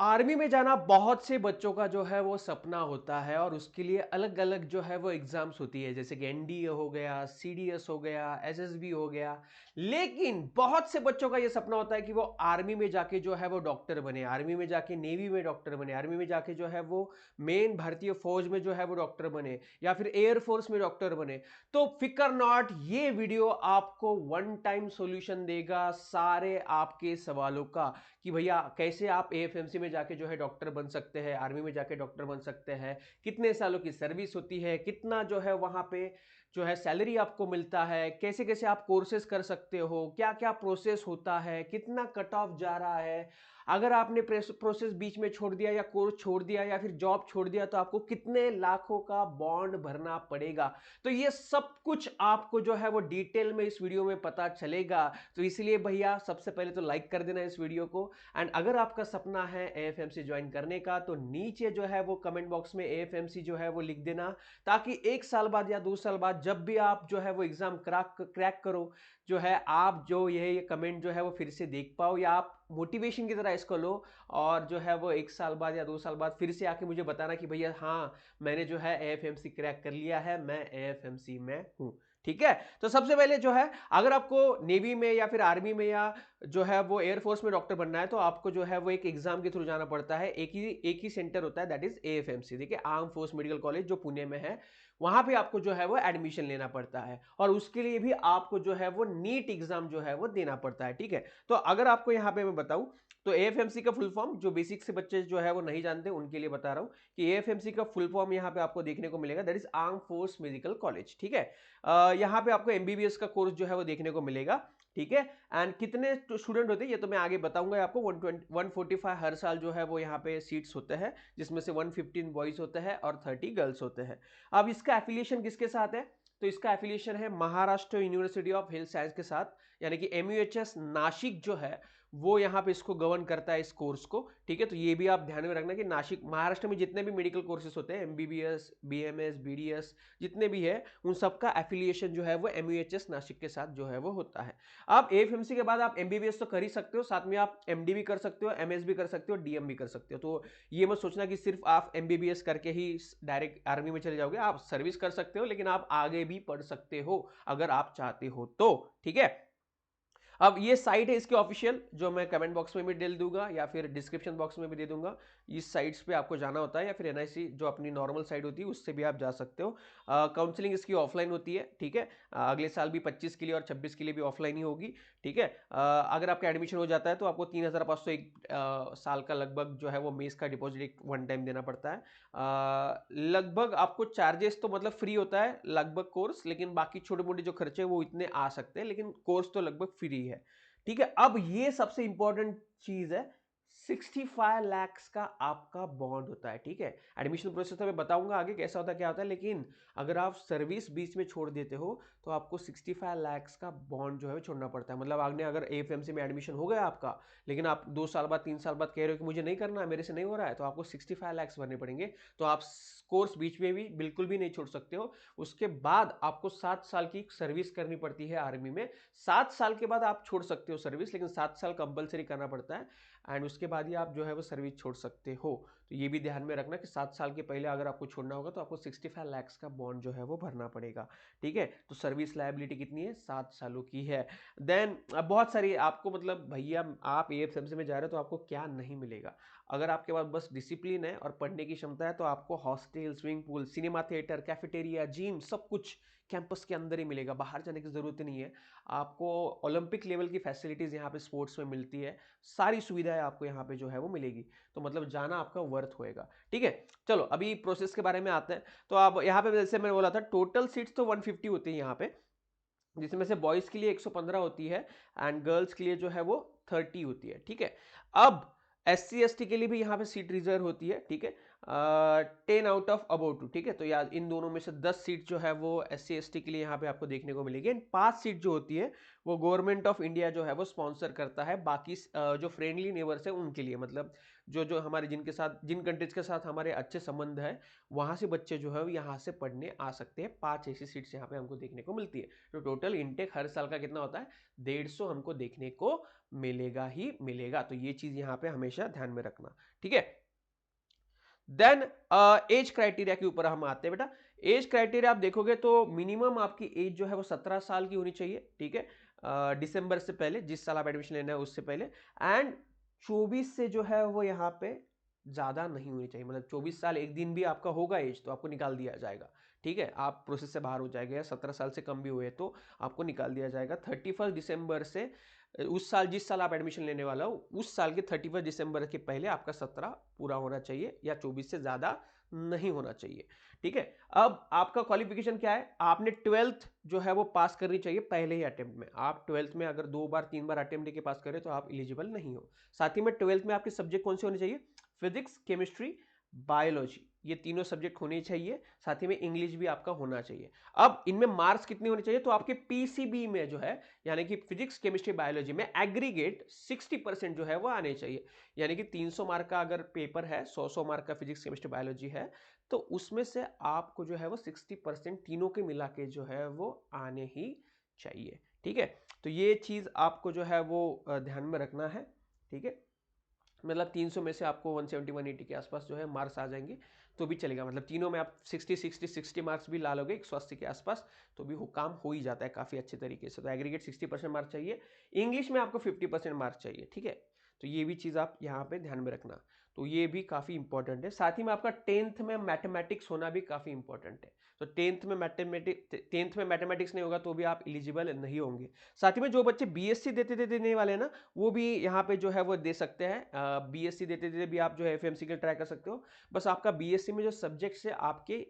Army में जाना बहुत से बच्चों का जो है वो सपना होता है और उसके लिए अलग अलग जो है वो एग्जाम्स होती है, जैसे कि एनडीए हो गया, सीडीएस हो गया, एसएसबी हो गया। लेकिन बहुत से बच्चों का ये सपना होता है कि वो आर्मी में जाके जो है वो डॉक्टर बने, आर्मी में जाके नेवी में डॉक्टर बने, आर्मी में जाके जो है वो मेन भारतीय फौज में जो है वो डॉक्टर बने, या फिर एयरफोर्स में डॉक्टर बने। तो फिकर नॉट, ये वीडियो आपको वन टाइम सॉल्यूशन देगा सारे आपके सवालों का, कि भैया कैसे आप एएफएमसी में जाके जो है डॉक्टर बन सकते हैं, आर्मी में जाके डॉक्टर बन सकते हैं, कितने सालों की सर्विस होती है, कितना जो है वहां पे जो है सैलरी आपको मिलता है, कैसे कैसे आप कोर्सेज कर सकते हो, क्या क्या प्रोसेस होता है, कितना कट ऑफ जा रहा है, अगर आपने प्रोसेस बीच में छोड़ दिया या कोर्स छोड़ दिया या फिर जॉब छोड़ दिया तो आपको कितने लाखों का बॉन्ड भरना पड़ेगा। तो ये सब कुछ आपको जो है वो डिटेल में इस वीडियो में पता चलेगा। तो इसलिए भैया सबसे पहले तो लाइक कर देना इस वीडियो को। एंड अगर आपका सपना है एएफएमसी ज्वाइन करने का तो नीचे जो है वो कमेंट बॉक्स में एएफएमसी जो है वो लिख देना, ताकि 1 साल बाद या 2 साल बाद जब भी आप जो है वो एग्जाम क्रैक करो, जो है आप जो ये कमेंट जो है वो फिर से देख पाओ, या आप मोटिवेशन की तरह इसको लो और जो है वो 1 साल बाद या 2 साल बाद फिर से आके मुझे बताना कि भैया हाँ, मैंने जो है एएफएमसी क्रैक कर लिया है, मैं एएफएमसी में हूं। ठीक है, तो सबसे पहले जो है अगर आपको नेवी में या फिर आर्मी में या जो है वो एयरफोर्स में डॉक्टर बनना है तो आपको जो है वो एक एग्जाम के थ्रू जाना पड़ता है। एक ही सेंटर होता है, दैट इज एएफएमसी। देखिए, आर्म फोर्स मेडिकल कॉलेज जो पुणे में है, वहां पे आपको जो है वो एडमिशन लेना पड़ता है और उसके लिए भी आपको जो है वो नीट एग्जाम जो है वो देना पड़ता है। ठीक है, तो अगर आपको यहां पे मैं बताऊं तो एएफएमसी का फुल फॉर्म, जो बेसिक से बच्चे जो है वो नहीं जानते उनके लिए बता रहा हूं कि एएफएमसी का फुल फॉर्म यहां पे आपको देखने को मिलेगा, that is arm force medical college. ठीक है, यहां पे आपको एमबीबीएस का कोर्स जो है वो देखने को मिलेगा। ठीक है, एंड कितने स्टूडेंट होते हैं ये तो मैं आगे बताऊंगा आपको। 145 हर साल जो है वो यहाँ पे सीट्स होते हैं, जिसमें से 115 बॉयज होते हैं और 30 गर्ल्स होते हैं। अब इसका एफिलिएशन किसके साथ है, तो इसका एफिलिएशन है Maharashtra university of health science के साथ, यानी कि एमयूएचएस नासिक जो है वो यहाँ पे इसको गवर्न करता है इस कोर्स को। ठीक है, तो ये भी आप ध्यान में रखना कि नासिक महाराष्ट्र में जितने भी मेडिकल कोर्सेज होते हैं, एमबीबीएस, बीएमएस, बीडीएस, जितने भी है उन सबका एफिलिएशन जो है वो एमयूएचएस नासिक के साथ जो है वो होता है। आप एएफएमसी के बाद आप एमबीबीएस तो कर ही सकते हो, साथ में आप एमडी भी कर सकते हो, एमएस भी कर सकते हो, डीएम भी कर सकते हो। तो ये मत सोचना कि सिर्फ आप एमबीबीएस करके ही डायरेक्ट आर्मी में चले जाओगे, आप सर्विस कर सकते हो लेकिन आप आगे भी पढ़ सकते हो अगर आप चाहते हो तो। ठीक है, अब ये साइट है इसकी ऑफिशियल, जो मैं कमेंट बॉक्स में भी डाल दूंगा या फिर डिस्क्रिप्शन बॉक्स में भी दे दूंगा। इस साइट्स पे आपको जाना होता है या फिर एनआईसी जो अपनी नॉर्मल साइट होती है उससे भी आप जा सकते हो। काउंसलिंग इसकी ऑफलाइन होती है। ठीक है, अगले साल भी 25 के लिए और 26 के लिए भी ऑफलाइन ही होगी। ठीक है, अगर आपका एडमिशन हो जाता है तो आपको 3,500 एक साल का लगभग जो है वो मेस का डिपॉजिट वन टाइम देना पड़ता है। लगभग आपको चार्जेस तो मतलब फ्री होता है लगभग कोर्स, लेकिन बाकी छोटे मोटे जो खर्चे वो इतने आ सकते हैं, लेकिन कोर्स तो लगभग फ्री है। ठीक है, अब ये सबसे इंपॉर्टेंट चीज है, 65 lakhs का आपका बॉन्ड होता है। ठीक है, एडमिशन प्रोसेस तो मैं बताऊंगा आगे कैसा होता है क्या होता है, लेकिन अगर आप सर्विस बीच में छोड़ देते हो तो आपको 65 lakhs का बॉन्ड जो है छोड़ना पड़ता है। मतलब आपने अगर एएफएमसी में एडमिशन हो गया आपका, लेकिन आप 2 साल बाद 3 साल बाद कह रहे हो कि मुझे नहीं करना है, मेरे से नहीं हो रहा है, तो आपको 65 lakhs भरने पड़ेंगे। तो आप कोर्स बीच में भी बिल्कुल भी नहीं छोड़ सकते हो। उसके बाद आपको 7 साल की सर्विस करनी पड़ती है आर्मी में। 7 साल के बाद आप छोड़ सकते हो सर्विस, लेकिन 7 साल कंपलसरी करना पड़ता है एंड उसके बाद ही आप जो है वो सर्विस छोड़ सकते हो। तो ये भी ध्यान में रखना कि 7 साल के पहले अगर आपको छोड़ना होगा तो आपको 65 lakhs का बॉन्ड जो है वो भरना पड़ेगा। ठीक है, तो सर्विस लायबिलिटी कितनी है, 7 सालों की है। देन बहुत सारी आपको, मतलब भैया आप एएफएमसी में जा रहे हो तो आपको क्या नहीं मिलेगा। अगर आपके पास बस डिसिप्लिन है और पढ़ने की क्षमता है तो आपको hostel, swimming pool, cinema theatre, cafeteria, gym, सब कुछ कैंपस के अंदर ही मिलेगा, बाहर जाने की जरूरत नहीं है। आपको ओलंपिक लेवल की फैसिलिटीज यहाँ पे स्पोर्ट्स में मिलती है, सारी सुविधाएं आपको यहाँ पे जो है वो मिलेगी। तो मतलब जाना आपका वर्थ होएगा। ठीक है, चलो अभी प्रोसेस के बारे में आते हैं। तो अब यहाँ पे जैसे मैंने बोला था, टोटल सीट्स तो 150 होती है यहाँ पे, जिसमें से बॉयज के लिए 115 होती है एंड गर्ल्स के लिए जो है वो 30 होती है। ठीक है, अब एससी एसटी के लिए भी यहाँ पे सीट रिजर्व होती है। ठीक है, 10 आउट ऑफ अबाउट 2, ठीक है। तो यार इन दोनों में से 10 सीट जो है वो SC ST के लिए यहाँ पे आपको देखने को मिलेगी। 5 सीट जो होती है वो गवर्नमेंट ऑफ इंडिया जो है वो स्पॉन्सर करता है, बाकी जो फ्रेंडली नेबर्स है उनके लिए, मतलब जो जो हमारे जिनके साथ, जिन कंट्रीज के साथ हमारे अच्छे संबंध है, वहां से बच्चे जो है यहाँ से पढ़ने आ सकते हैं। 5 ऐसी सीट्स यहाँ पे हमको देखने को मिलती है। तो टोटल इनटेक हर साल का कितना होता है, 150 हमको देखने को मिलेगा ही मिलेगा। तो ये चीज यहाँ पे हमेशा ध्यान में रखना, ठीक है। देन एज क्राइटेरिया के ऊपर हम आते हैं बेटा। एज क्राइटेरिया आप देखोगे तो मिनिमम आपकी एज जो है वो 17 साल की होनी चाहिए, ठीक है। दिसंबर से पहले, जिस साल आप एडमिशन लेना है उससे पहले। एंड 24 से जो है वो यहाँ पे ज्यादा नहीं होनी चाहिए, मतलब 24 साल एक दिन भी आपका होगा एज तो आपको निकाल दिया जाएगा, ठीक है। आप प्रोसेस से बाहर हो जाएगा, या 17 साल से कम भी हुए तो आपको निकाल दिया जाएगा। 31 दिसंबर से, उस साल जिस साल आप एडमिशन लेने वाला हो उस साल के 31 दिसंबर के पहले आपका 17 पूरा होना चाहिए, या 24 से ज्यादा नहीं होना चाहिए, ठीक है। अब आपका क्वालिफिकेशन क्या है, आपने 12th जो है वो पास करनी चाहिए पहले ही अटेम्प्ट में। आप 12th में अगर 2 बार 3 बार अटेम्प्ट लेके पास करें तो आप एलिजिबल नहीं हो। साथ ही में 12th में आपके सब्जेक्ट कौन से होने चाहिए, फिजिक्स, केमिस्ट्री, बायोलॉजी, ये तीनों सब्जेक्ट होने चाहिए। साथ ही में इंग्लिश भी आपका होना चाहिए। अब इनमें मार्क्स कितने होने चाहिए, तो आपके पीसीबी में जो है, यानी कि फिजिक्स, केमिस्ट्री, बायोलॉजी में एग्रीगेट 60% जो है वो आने चाहिए। यानी कि 300 मार्क का अगर पेपर है, 100 मार्क का फिजिक्स, केमिस्ट्री, बायोलॉजी है, तो उसमें से आपको जो है वो 60% तीनों के मिला के जो है वो आने ही चाहिए, ठीक है। तो ये चीज आपको जो है वो ध्यान में रखना है, ठीक है। मतलब 300 में से आपको 170 180 के आसपास जो है मार्क्स आ जाएंगे तो भी चलेगा। मतलब तीनों में आप 60 मार्क्स भी ला लोगे 180 के आसपास तो भी वो काम हो ही जाता है काफ़ी अच्छे तरीके से। तो एग्रीगेट 60% मार्क्स चाहिए, इंग्लिश में आपको 50% मार्क्स चाहिए, ठीक है। तो ये भी चीज़ आप यहाँ पे ध्यान में रखना, तो ये भी काफ़ी इंपॉर्टेंट है। साथ ही में आपका 10th में मैथमेटिक्स होना भी काफ़ी इंपॉर्टेंट है। तो 10th में मैथमेटिक्स नहीं होगा तो भी आप एलिजिबल नहीं होंगे। साथ ही में जो बच्चे बीएससी देने वाले हैं ना, वो भी यहाँ पे जो है वो दे सकते हैं। बीएससी देते देते भी आप जो है एफएमसी के ट्राई कर सकते हो। बस आपका बीएससी में जो सब्जेक्ट्स है आपके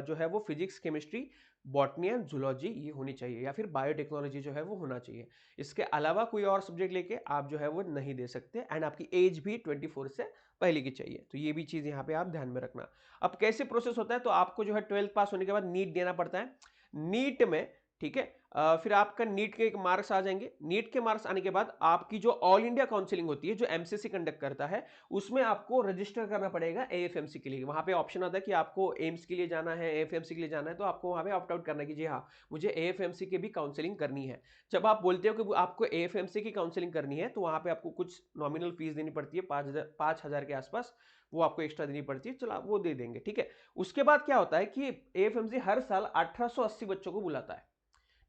जो है वो physics, chemistry, botany and zoology ये होनी चाहिए, या फिर बायोटेक्नोलॉजी जो है वो होना चाहिए। इसके अलावा कोई और सब्जेक्ट लेके आप जो है वो नहीं दे सकते। एंड आपकी एज भी 24 से पहले की चाहिए। तो ये भी चीज़ यहाँ पे आप ध्यान में रखना। अब कैसे प्रोसेस होता है, तो आपको जो है 12th पास होने के बाद नीट देना पड़ता है। नीट में, ठीक है, फिर आपका नीट के मार्क्स आ जाएंगे। नीट के मार्क्स आने के बाद आपकी जो ऑल इंडिया काउंसलिंग होती है, जो एमसीसी कंडक्ट करता है, उसमें आपको रजिस्टर करना पड़ेगा एएफएमसी के लिए। वहां पे ऑप्शन आता है कि आपको एम्स के लिए जाना है, एएफएमसी के लिए जाना है, तो आपको वहां पे ऑप्ट आउट करना है कि जी हाँ मुझे एएफएमसी की भी काउंसलिंग करनी है। जब आप बोलते हो कि आपको एएफएमसी की काउंसलिंग करनी है तो वहां पे आपको कुछ नॉमिनल फीस देनी पड़ती है, 5,000 के आसपास वो आपको एक्स्ट्रा देनी पड़ती है। चलो आप वो दे देंगे, ठीक है। उसके बाद क्या होता है कि एएफएमसी हर साल 1880 बच्चों को बुलाता है,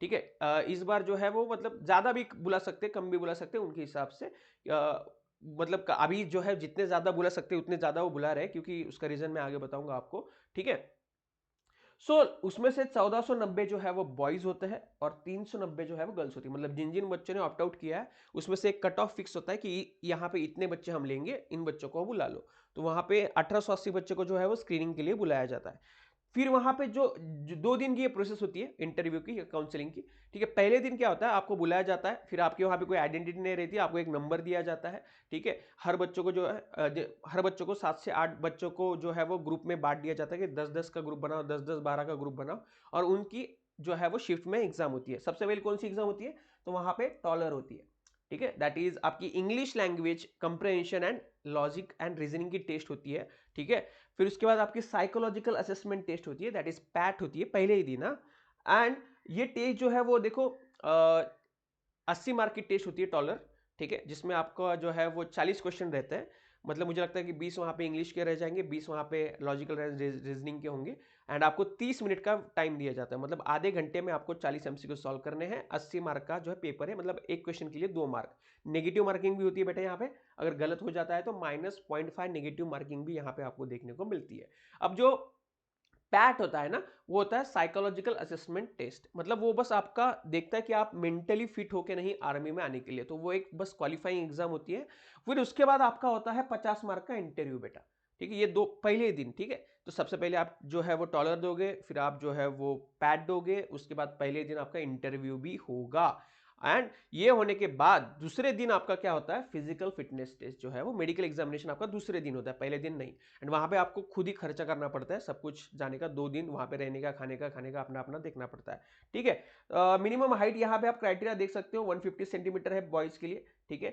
ठीक है। इस बार जो है वो मतलब ज्यादा भी बुला सकते, कम भी बुला सकते उनके हिसाब से। मतलब अभी जो है जितने ज्यादा बुला सकते उतने ज्यादा वो बुला रहे हैं, क्योंकि उसका रीजन मैं आगे बताऊंगा आपको, ठीक है। उसमें से 1490 जो है वो बॉयज होते हैं और 390 जो है वो गर्ल्स होती है। मतलब जिन जिन बच्चों ने ऑप्ट आउट किया है उसमें से एक कट ऑफ फिक्स होता है कि यहाँ पे इतने बच्चे हम लेंगे, इन बच्चों को बुला लो। तो वहां पे 1880 बच्चों को जो है वो स्क्रीनिंग के लिए बुलाया जाता है। फिर वहां पे जो 2 दिन की ये प्रोसेस होती है इंटरव्यू की या काउंसलिंग की, ठीक है। पहले दिन क्या होता है, आपको बुलाया जाता है, फिर आपके वहां पे कोई आइडेंटिटी नहीं रहती, आपको एक नंबर दिया जाता है, ठीक है। हर बच्चों को जो है हर बच्चों को 7 से 8 बच्चों को जो है वो ग्रुप में बांट दिया जाता है कि 10-10 का ग्रुप बनाओ, 10-10 12 का ग्रुप बनाओ, और उनकी जो है वो शिफ्ट में एग्जाम होती है। सबसे पहले कौन सी एग्जाम होती है, तो वहां पे टॉलर होती है, ठीक है। दैट इज आपकी English language comprehension and logic and reasoning की टेस्ट होती है, ठीक है। फिर उसके बाद आपकी साइकोलॉजिकल असेसमेंट टेस्ट होती है, दैट इज पैट होती है पहले ही दिन। एंड ये टेस्ट जो है वो देखो 80 मार्क की टेस्ट होती है टॉलर, ठीक है, जिसमें आपका जो है वो 40 क्वेश्चन रहते हैं। मतलब मुझे लगता है कि 20 वहां पे इंग्लिश के रह जाएंगे, 20 वहां पे लॉजिकल रीजनिंग के होंगे। एंड आपको 30 मिनट का टाइम दिया जाता है, मतलब आधे घंटे में आपको 40 एमसीक्यू सॉल्व करने हैं। 80 मार्क का जो है पेपर है, मतलब एक क्वेश्चन के लिए 2 मार्क। नेगेटिव मार्किंग भी होती है बेटा यहाँ पे, अगर गलत हो जाता है तो -0.5 नेगेटिव मार्किंग भी यहाँ पे आपको देखने को मिलती है। अब जो पैट होता है ना, वो होता है साइकोलॉजिकल असेसमेंट टेस्ट। मतलब वो बस आपका देखता है कि आप मेंटली फिट हो के नहीं आर्मी में आने के लिए, तो वो एक बस क्वालिफाइंग एग्जाम होती है। फिर उसके बाद आपका होता है 50 मार्क का इंटरव्यू बेटा, ठीक है। ये दो पहले दिन, ठीक है। तो सबसे पहले आप जो है वो टॉलर दोगे, फिर आप जो है वो पैट दोगे, उसके बाद पहले दिन आपका इंटरव्यू भी होगा। एंड ये होने के बाद दूसरे दिन आपका क्या होता है, फिजिकल फिटनेस टेस्ट जो है वो मेडिकल एग्जामिनेशन आपका दूसरे दिन होता है, पहले दिन नहीं। एंड वहां पे आपको खुद ही खर्चा करना पड़ता है सब कुछ जाने का, 2 दिन वहां पे रहने का, खाने का अपना अपना देखना पड़ता है। ठीक है, मिनिमम हाइट यहाँ पे आप क्राइटेरिया देख सकते हो 150 सेंटीमीटर है बॉयज के लिए। ठीक है,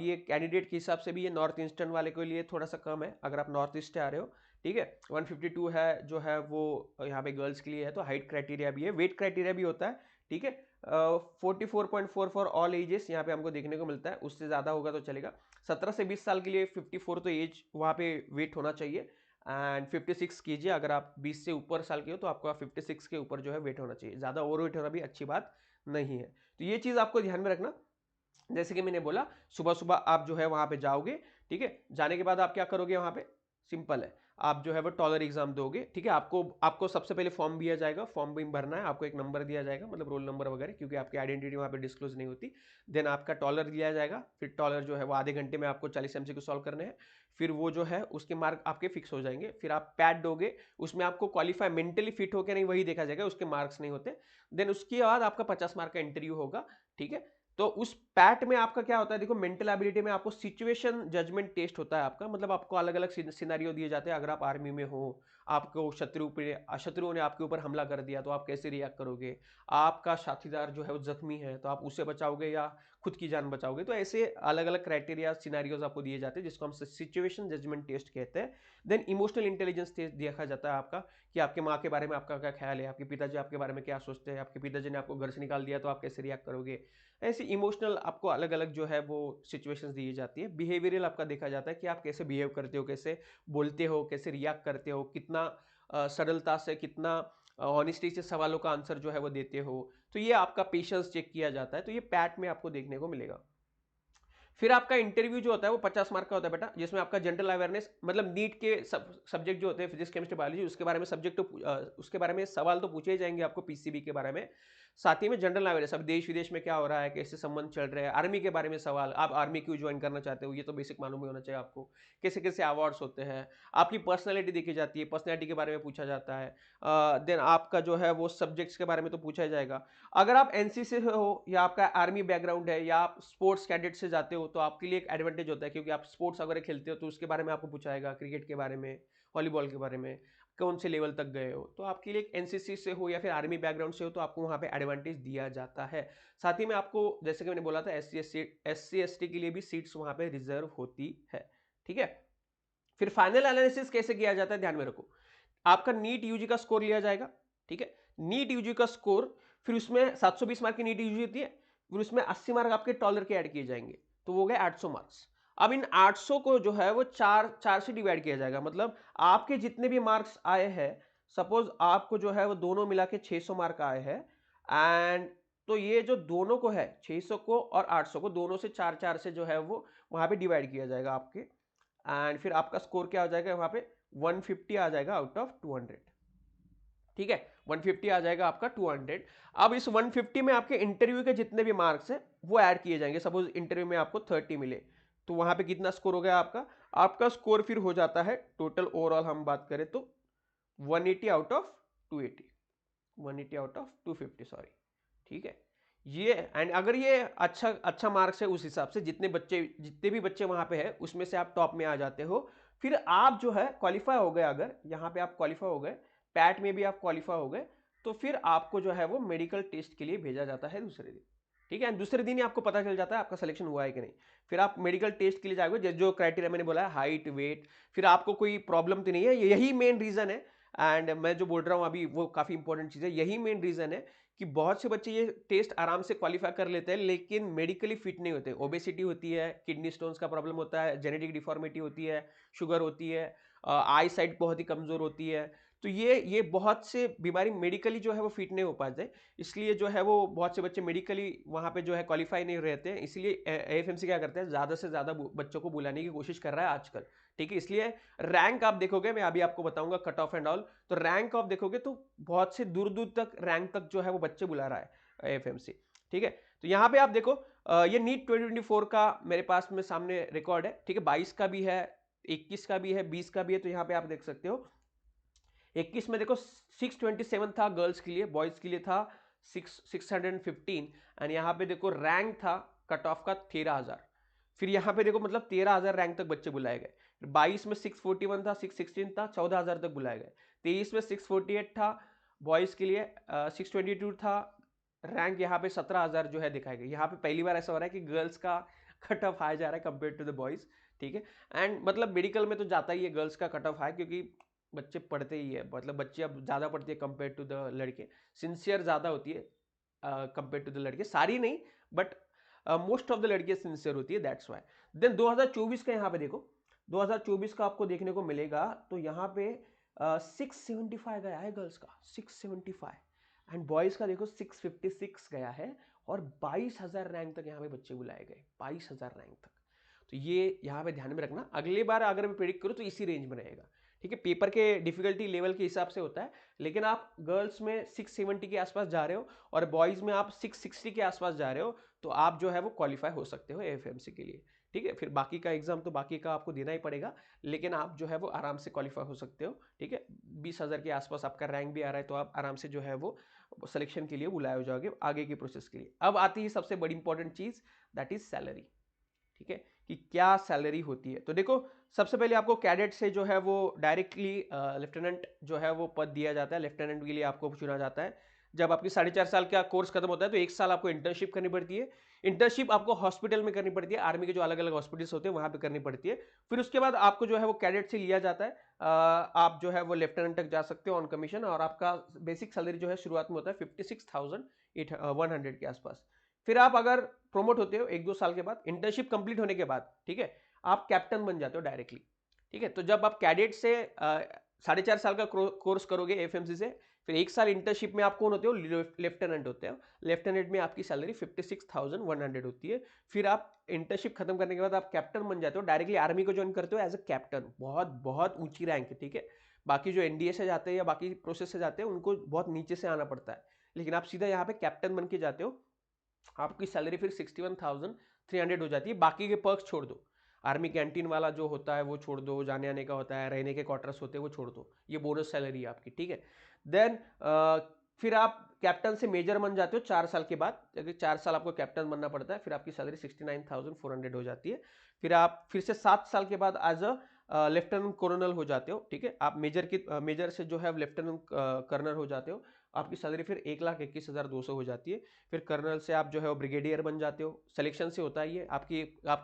ये कैंडिडेट के हिसाब से भी ये नॉर्थ ईस्टर्न वाले के लिए थोड़ा सा कम है अगर आप नॉर्थ ईस्ट से आ रहे हो। ठीक है, 152 है जो है वो यहाँ पे गर्ल्स के लिए है, तो हाइट क्राइटेरिया भी है, वेट क्राइटेरिया भी होता है। ठीक है, 44.4 फॉर ऑल एजेस यहाँ पे हमको देखने को मिलता है, उससे ज़्यादा होगा तो चलेगा। 17 से 20 साल के लिए 54 तो एज वहाँ पे वेट होना चाहिए। एंड 56 kg, अगर आप 20 से ऊपर साल के हो तो आपका 56 के ऊपर जो है वेट होना चाहिए, ज़्यादा ओवर वेट होना भी अच्छी बात नहीं है। तो ये चीज़ आपको ध्यान में रखना। जैसे कि मैंने बोला, सुबह सुबह आप जो है वहां पे जाओगे। ठीक है, जाने के बाद आप क्या करोगे, वहां पे सिंपल है, आप जो है वो टॉलर एग्जाम दोगे। ठीक है, आपको सबसे पहले फॉर्म दिया जाएगा, फॉर्म भी भरना है, आपको एक नंबर दिया जाएगा, मतलब रोल नंबर वगैरह, क्योंकि आपकी आइडेंटिटी वहां पे डिस्क्लोज नहीं होती। देन आपका टॉलर दिया जाएगा, फिर टॉलर जो है वो आधे घंटे में आपको 40 MCQ सॉल्व करने हैं। फिर वो जो है उसके मार्क आपके फिक्स हो जाएंगे। फिर आप पैड दोगे, उसमें आपको क्वालिफाई मेंटली फिट हो के नहीं वही देखा जाएगा, उसके मार्क्स नहीं होते। देन उसके बाद आपका 50 मार्क का इंटरव्यू होगा। ठीक है, तो उस पैट में आपका क्या होता है, देखो मेंटल एबिलिटी में आपको सिचुएशन जजमेंट टेस्ट होता है आपका, मतलब आपको अलग अलग सिनेरियो दिए जाते हैं। अगर आप आर्मी में हो, आपको शत्रुओं ने आपके ऊपर हमला कर दिया तो आप कैसे रिएक्ट करोगे, आपका साथीदार जो है वो जख्मी है तो आप उसे बचाओगे या खुद की जान बचाओगे। तो ऐसे अलग अलग क्राइटेरिया सिनेरियोज आपको दिए जाते हैं, जिसको हम सिचुएशन जजमेंट टेस्ट कहते हैं। देन इमोशनल इंटेलिजेंस टेस्ट देखा जाता है आपका, कि आपके माँ के बारे में आपका क्या ख्याल है, आपके पिताजी आपके बारे में क्या सोचते हैं, आपके पिताजी ने आपको घर से निकाल दिया तो आप कैसे रिएक्ट करोगे। ऐसी इमोशनल आपको अलग अलग जो है वो सिचुएशंस दी जाती है। बिहेवियरल आपका देखा जाता है कि आप कैसे बिहेव करते हो, कैसे बोलते हो, कैसे रिएक्ट करते हो, कितना सरलता से, कितना ऑनेस्टी से सवालों का आंसर जो है वो देते हो। तो ये आपका पेशेंस चेक किया जाता है, तो ये पैट में आपको देखने को मिलेगा। फिर आपका इंटरव्यू जो होता है वो 50 मार्क का होता है बेटा, जिसमें आपका जनरल अवेयरनेस, मतलब नीट के सब्जेक्ट जो होते हैं फिजिक्स केमिस्ट्री बायोलॉजी, उसके बारे में उसके बारे में सवाल तो पूछे ही जाएंगे आपको, पीसीबी के बारे में। साथ ही में जनरल अवेयरनेस, अब देश विदेश में क्या हो रहा है, कैसे संबंध चल रहे हैं, आर्मी के बारे में सवाल, आप आर्मी क्यों ज्वाइन करना चाहते हो, ये तो बेसिक मालूम ही होना चाहिए आपको। कैसे कैसे अवार्ड्स होते हैं, आपकी पर्सनैलिटी देखी जाती है, पर्सनैलिटी के बारे में पूछा जाता है। देन आपका जो है वो सब्जेक्ट्स के बारे में तो पूछा ही जाएगा। अगर आप एनसीसी से हो या आपका आर्मी बैकग्राउंड है या आप स्पोर्ट्स कैडेट से जाते हो तो आपके लिए एक एडवांटेज होता है, क्योंकि आप स्पोर्ट्स वगैरह खेलते हो तो उसके बारे में आपको पूछाएगा, क्रिकेट के बारे में, वॉलीबॉल के बारे में, कौन से लेवल तक गए हो। तो आपके लिए एनसीसी से हो या फिर आर्मी बैकग्राउंड से हो तो आपको वहां पे एडवांटेज दिया जाता है। साथ ही में आपको, जैसे कि मैंने बोला था, SC ST के लिए भी सीट्स वहां पे रिजर्व होती है। ठीक है, फिर फाइनल एनालिसिस कैसे किया जाता है, ध्यान में रखो। आपका नीट यूजी का स्कोर लिया जाएगा। ठीक है, नीट यूजी का स्कोर, फिर उसमें 720 मार्क की नीट यूजी होती है, फिर उसमें 80 मार्क आपके टॉलर के ऐड किए जाएंगे, तो वो गए 800 मार्क्स। अब इन 800 को जो है वो चार चार से डिवाइड किया जाएगा, मतलब आपके जितने भी मार्क्स आए हैं, सपोज आपको जो है वो दोनों मिला के 600 मार्क आए हैं, एंड तो ये जो दोनों को है 600 को और 800 को, दोनों से चार चार से जो है वो वहां पे डिवाइड किया जाएगा आपके, एंड फिर आपका स्कोर क्या हो जाएगा वहां पे, 150 आ जाएगा आउट ऑफ 200। ठीक है, 150 आ जाएगा आपका 200। अब इस 150 में आपके इंटरव्यू के जितने भी मार्क्स हैं वो ऐड किए जाएंगे। सपोज इंटरव्यू में आपको 30 मिले तो वहां पे कितना स्कोर हो गया आपका, आपका स्कोर फिर हो जाता है टोटल ओवरऑल हम बात करें तो 180 out of 280, 180 out of 250 sorry. ठीक है, ये एंड अगर ये अच्छा अच्छा मार्क्स है, उस हिसाब से जितने भी बच्चे वहां पे हैं उसमें से आप टॉप में आ जाते हो, फिर आप जो है क्वालिफाई हो गए, अगर यहाँ पे आप क्वालिफाई हो गए, पैट में भी आप क्वालिफाई हो गए, तो फिर आपको जो है वो मेडिकल टेस्ट के लिए भेजा जाता है दूसरे दिन। ठीक है, दूसरे दिन ही आपको पता चल जाता है आपका सिलेक्शन हुआ है कि नहीं। फिर आप मेडिकल टेस्ट के लिए जाओगे, जो क्राइटेरिया मैंने बोला है, हाइट, वेट, फिर आपको कोई प्रॉब्लम तो नहीं है, यही मेन रीजन है। एंड मैं जो बोल रहा हूं अभी वो काफी इंपॉर्टेंट चीज है, यही मेन रीजन है कि बहुत से बच्चे ये टेस्ट आराम से क्वालिफाई कर लेते हैं लेकिन मेडिकली फिट नहीं होते। ओबेसिटी होती है, किडनी स्टोन्स का प्रॉब्लम होता है, जेनेटिक डिफॉर्मिटी होती है, शुगर होती है, आई साइट बहुत ही कमजोर होती है। तो ये बहुत से बीमारी मेडिकली जो है वो फिट नहीं हो पाते, इसलिए जो है वो बहुत से बच्चे मेडिकली वहां पे जो है क्वालिफाई नहीं रहते हैं। इसलिए एएफएमसी क्या करते हैं, ज्यादा से ज्यादा बच्चों को बुलाने की कोशिश कर रहा है आजकल। ठीक है, इसलिए रैंक आप देखोगे, मैं अभी आपको बताऊंगा कट ऑफ एंड ऑल, तो रैंक आप देखोगे तो बहुत से दूर दूर तक रैंक तक जो है वो बच्चे बुला रहा है एएफएमसी। ठीक है, तो यहाँ पे आप देखो, ये नीट 2024 का मेरे पास में सामने रिकॉर्ड है। ठीक है, 22 का भी है, 21 का भी है, 20 का भी है, तो यहाँ पे आप देख सकते हो 21 में देखो 627 था गर्ल्स के लिए, बॉयज के लिए था 615 एंड यहाँ पे देखो रैंक था कट ऑफ का 13,000। फिर यहाँ पे देखो मतलब 13,000 रैंक तक बच्चे बुलाए गए। 22 में 641 था, 616 था, 14,000 तक बुलाए गए। 23 में 648 था बॉयज के लिए, 622 था, रैंक यहाँ पे 17,000 जो है दिखाए गए। यहाँ पे पहली बार ऐसा हो रहा है कि गर्ल्स का कट ऑफ हाई जा रहा है कंपेयर टू द बॉयज, ठीक है। एंड मतलब मेडिकल में तो जाता ही है गर्ल्स का कट ऑफ हाई, क्योंकि बच्चे पढ़ते ही है, मतलब बच्चे अब ज्यादा पढ़ती है कंपेयर टू द लड़के, सिंसियर ज्यादा होती है कंपेयर टू द लड़के, सारी नहीं बट मोस्ट ऑफ द लड़कियां सिंसियर होती है, दैट्स वाई। देन 2024 का यहाँ पे देखो, 2024 का आपको देखने को मिलेगा तो यहाँ पे 675 गया है गर्ल्स का, 675, एंड बॉयज का देखो 656 गया है, और 22,000 रैंक तक यहाँ पे बच्चे बुलाए गए, 22,000 रैंक तक। तो ये यहाँ पे ध्यान में रखना, अगली बार अगर मैं प्रेडिक्ट करूँ तो इसी रेंज में रहेगा, ठीक है। पेपर के डिफिकल्टी लेवल के हिसाब से होता है, लेकिन आप गर्ल्स में 670 के आसपास जा रहे हो और बॉयज में आप 660 के आसपास जा रहे हो, तो आप जो है वो क्वालिफाई हो सकते हो एएफएमसी के लिए, ठीक है। फिर बाकी का एग्जाम तो बाकी का आपको देना ही पड़ेगा, लेकिन आप जो है वो आराम से क्वालिफाई हो सकते हो, ठीक है। 20,000 के आसपास आपका रैंक भी आ रहा है, तो आप आराम से जो है वो सिलेक्शन के लिए बुलाए हो जाओगे आगे की प्रोसेस के लिए। अब आती है सबसे बड़ी इंपॉर्टेंट चीज, दैट इज सैलरी, ठीक है, कि क्या सैलरी होती है। तो देखो सबसे पहले आपको कैडेट से जो है वो डायरेक्टली लेफ्टिनेंट जो है वो पद दिया जाता है, लेफ्टिनेंट के लिए आपको चुना जाता है। जब आपकी 4.5 साल का कोर्स खत्म होता है तो 1 साल आपको इंटर्नशिप करनी पड़ती है। इंटर्नशिप आपको हॉस्पिटल में करनी पड़ती है, आर्मी के जो अलग अलग हॉस्पिटल्स होते हैं वहां पे करनी पड़ती है। फिर उसके बाद आपको जो है वो कैडेट से लिया जाता है, आप जो है वो लेफ्टिनेंट तक जा सकते हो ऑन कमीशन, और आपका बेसिक सैलरी जो है शुरुआत में होता है 56,100 के आसपास। फिर आप अगर प्रोमोट होते हो 1-2 साल के बाद, इंटर्नशिप कंप्लीट होने के बाद, ठीक है, आप कैप्टन बन जाते हो डायरेक्टली, ठीक है। तो जब आप कैडेट से 4.5 साल का कोर्स करोगे एफएमसी से, फिर 1 साल इंटर्नशिप में आप कौन होते हो, लेफ्टिनेंट होते हो। लेफ्टिनेंट में आपकी सैलरी 56,100 होती है। फिर आप इंटर्नशिप खत्म करने के बाद आप कैप्टन बन जाते हो, डायरेक्टली आर्मी को ज्वाइन करते हो एज अ कैप्टन, बहुत बहुत ऊंची रैंक है, ठीक है। बाकी जो एनडीए से जाते हैं या बाकी प्रोसेस से जाते हैं उनको बहुत नीचे से आना पड़ता है, लेकिन आप सीधा यहाँ पे कैप्टन बन के जाते हो, आपकी सैलरी फिर 61,300 हो जाती है। बाकी के पर्क्स छोड़ दो, आर्मी कैंटीन वाला जो होता है वो छोड़ दो, जाने आने का होता है, रहने के क्वार्टर्स होते हैं वो छोड़ दो, ये बोनस सैलरी है आपकी, ठीक है। देन फिर आप कैप्टन से मेजर बन जाते हो 4 साल के बाद, अगर 4 साल आपको कैप्टन बनना पड़ता है, फिर आपकी सैलरी 69,400 हो जाती है। फिर आप फिर से 7 साल के बाद एज अ लेफ्टिनेंट कर्नल हो जाते हो, ठीक है। आप मेजर से जो है लेफ्टिनेंट कर्नल हो जाते हो, आपकी सैलरी फिर 1,21,200 हो जाती है। फिर कर्नल से आप जो है वो ब्रिगेडियर बन जाते हो, सिलेक्शन से होता है ये, आप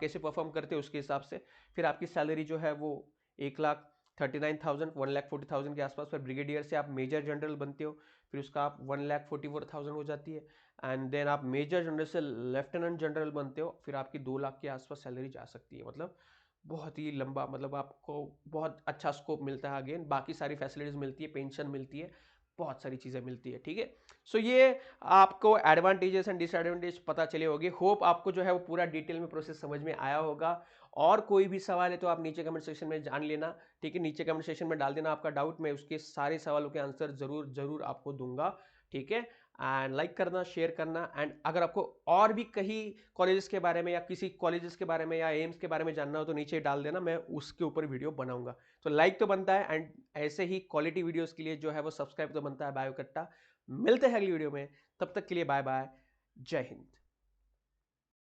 कैसे परफॉर्म करते हो उसके हिसाब से। फिर आपकी सैलरी जो है वो 1,39,000 1,40,000 के आसपास। फिर ब्रिगेडियर से आप मेजर जनरल बनते हो, फिर उसका आप 1,44,000 हो जाती है। एंड देन आप मेजर जनरल से लेफ्टिनेंट जनरल बनते हो, फिर आपकी 2 लाख के आसपास सैलरी जा सकती है। मतलब बहुत ही लंबा, मतलब आपको बहुत अच्छा स्कोप मिलता है, अगेन बाकी सारी फैसिलिटीज मिलती है, पेंशन मिलती है, बहुत सारी चीजें मिलती है, ठीक है। सो ये आपको एडवांटेजेस एंड डिसएडवांटेज पता चले होंगे। होप आपको जो है वो पूरा डिटेल में प्रोसेस समझ में आया होगा। और कोई भी सवाल है तो आप नीचे कमेंट सेक्शन में जान लेना, ठीक है, नीचे कमेंट सेक्शन में डाल देना आपका डाउट, मैं उसके सारे सवालों के आंसर जरूर जरूर आपको दूंगा, ठीक है। एंड लाइक करना, शेयर करना, एंड अगर आपको और भी कहीं कॉलेजेस के बारे में या किसी कॉलेजेस के बारे में या एम्स के बारे में जानना हो तो नीचे डाल देना, मैं उसके ऊपर वीडियो बनाऊंगा। तो लाइक तो बनता है, एंड ऐसे ही क्वालिटी वीडियोस के लिए जो है वो सब्सक्राइब तो बनता है बायो कट्टा। मिलते हैं अगली वीडियो में, तब तक के लिए बाय बाय, जय हिंद।